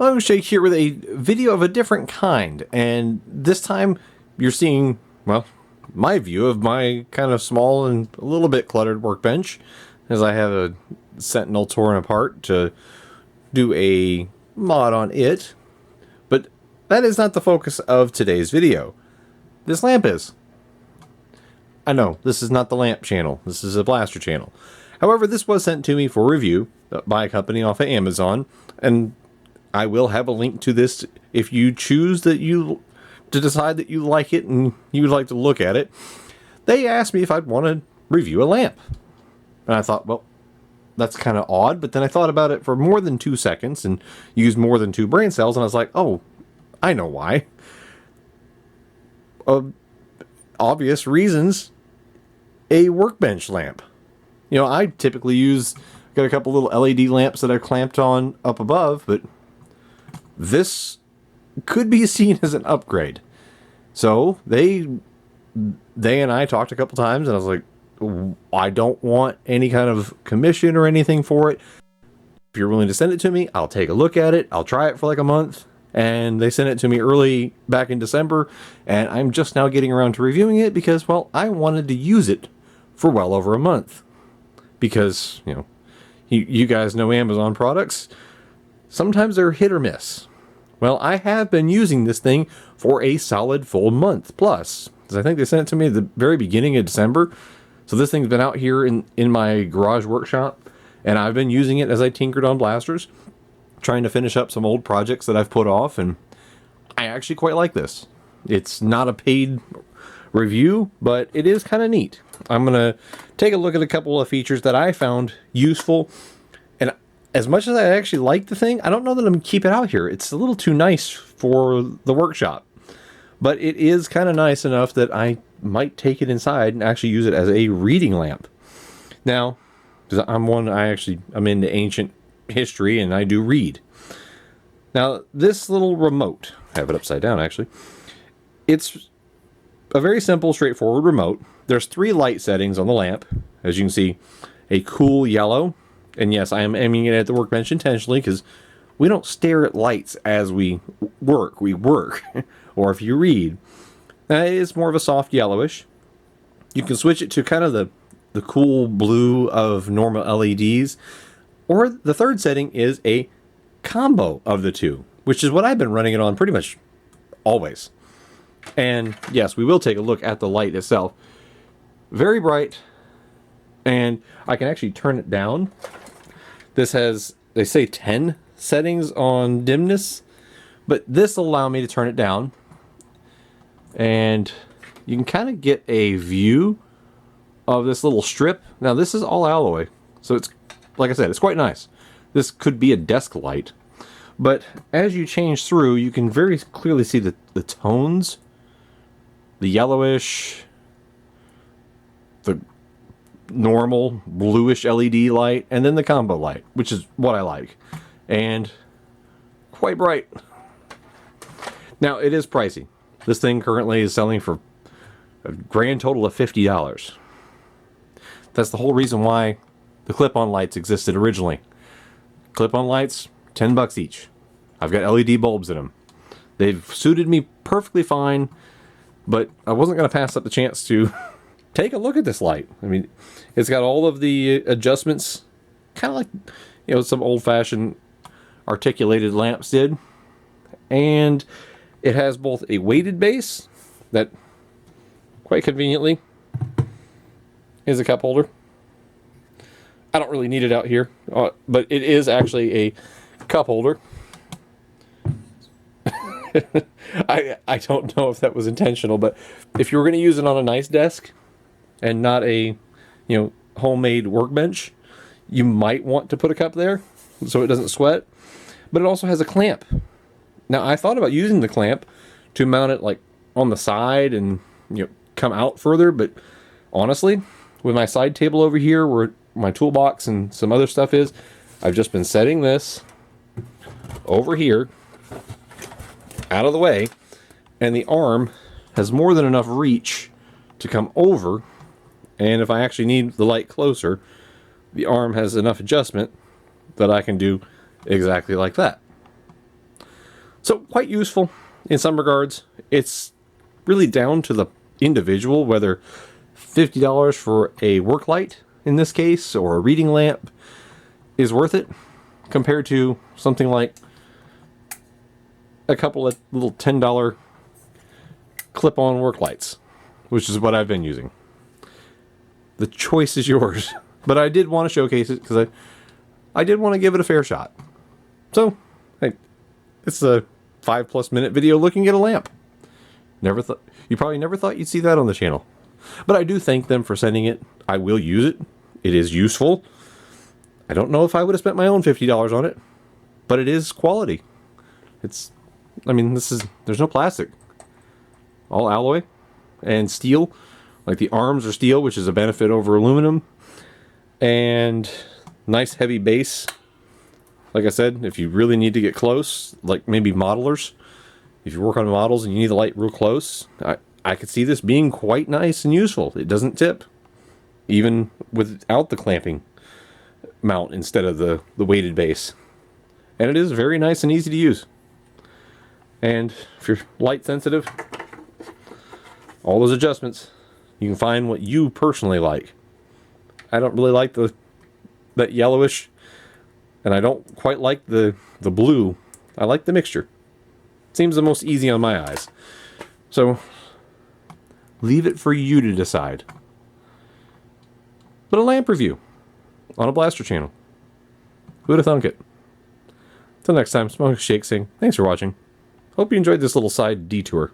I'm Shake here with a video of a different kind, and this time you're seeing, well, my view of my kind of small and a little bit cluttered workbench, as I have a Sentinel torn apart to do a mod on it. But that is not the focus of today's video. This lamp is. I know, this is not the lamp channel. This is a blaster channel. However, this was sent to me for review by a company off of Amazon, and I will have a link to this if you choose to decide that you like it and you would like to look at it. They asked me if I'd want to review a lamp. And I thought, well, that's kind of odd, but then I thought about it for more than 2 seconds and used more than 2 brain cells, and I was like, oh, I know why. Obvious reasons. A workbench lamp. You know, I typically got a couple little LED lamps that I've clamped on up above, but this could be seen as an upgrade. So they and I talked a couple times, and I was like, I don't want any kind of commission or anything for it. If you're willing to send it to me, I'll take a look at it. I'll try it for like a month. And they sent it to me early back in December, and I'm just now getting around to reviewing it because, well, I wanted to use it for well over a month. Because, you know, you guys know Amazon products. Sometimes they're hit or miss. Well, I have been using this thing for a solid full month plus. Because I think they sent it to me at the very beginning of December. So this thing's been out here in my garage workshop. And I've been using it as I tinkered on blasters, trying to finish up some old projects that I've put off. And I actually quite like this. It's not a paid review, but it is kind of neat. I'm going to take a look at a couple of features that I found useful. And as much as I actually like the thing, I don't know that I'm going to keep it out here. It's a little too nice for the workshop. But it is kind of nice enough that I might take it inside and actually use it as a reading lamp. Now, because I'm into ancient history and I do read. Now, this little remote, I have it upside down actually, it's a very simple, straightforward remote. There's 3 light settings on the lamp. As you can see, a cool yellow. And yes, I am aiming it at the workbench intentionally because we don't stare at lights as we work. We work. Or if you read. It's more of a soft yellowish. You can switch it to kind of the cool blue of normal LEDs. Or the 3rd setting is a combo of the 2, which is what I've been running it on pretty much always. And yes, we will take a look at the light itself. Very bright, and I can actually turn it down. This has, they say 10 settings on dimness, but this will allow me to turn it down. And you can kind of get a view of this little strip. Now this is all alloy, so it's, like I said, it's quite nice. This could be a desk light, but as you change through, you can very clearly see the tones, the yellowish, the normal bluish LED light, and then the combo light, which is what I like, and quite bright. Now, it is pricey. This thing currently is selling for a grand total of $50. That's the whole reason why the clip-on lights existed originally. Clip-on lights, $10 each. I've got LED bulbs in them. They've suited me perfectly fine, but I wasn't going to pass up the chance to take a look at this light. I mean, it's got all of the adjustments, kind of like, you know, some old-fashioned articulated lamps did. And it has both a weighted base that, quite conveniently, is a cup holder. I don't really need it out here, but it is actually a cup holder. I don't know if that was intentional, but if you were going to use it on a nice desk and not a, you know, homemade workbench, you might want to put a cup there so it doesn't sweat. But it also has a clamp. Now, I thought about using the clamp to mount it like on the side and, you know, come out further, but honestly, with my side table over here where my toolbox and some other stuff is, I've just been setting this over here out of the way, and the arm has more than enough reach to come over, and if I actually need the light closer, the arm has enough adjustment that I can do exactly like that. So quite useful in some regards. It's really down to the individual whether $50 for a work light in this case or a reading lamp is worth it compared to something like a couple of little $10 clip-on work lights, which is what I've been using. The choice is yours. But I did want to showcase it because I did want to give it a fair shot. So, hey, it's a 5+ minute video looking at a lamp. You probably never thought you'd see that on the channel. But I do thank them for sending it. I will use it. It is useful. I don't know if I would have spent my own $50 on it, but it is quality. There's no plastic. All alloy and steel. Like the arms are steel, which is a benefit over aluminum. And nice heavy base. Like I said, if you really need to get close, like maybe modelers, if you work on models and you need the light real close, I could see this being quite nice and useful. It doesn't tip, even without the clamping mount instead of the weighted base. And it is very nice and easy to use. And if you're light sensitive, all those adjustments, you can find what you personally like. I don't really like that yellowish, and I don't quite like the blue. I like the mixture. Seems the most easy on my eyes. So, leave it for you to decide. But a lamp review on a blaster channel. Who'd have thunk it? Till next time, smoke, shake, sing. Thanks for watching. Hope you enjoyed this little side detour.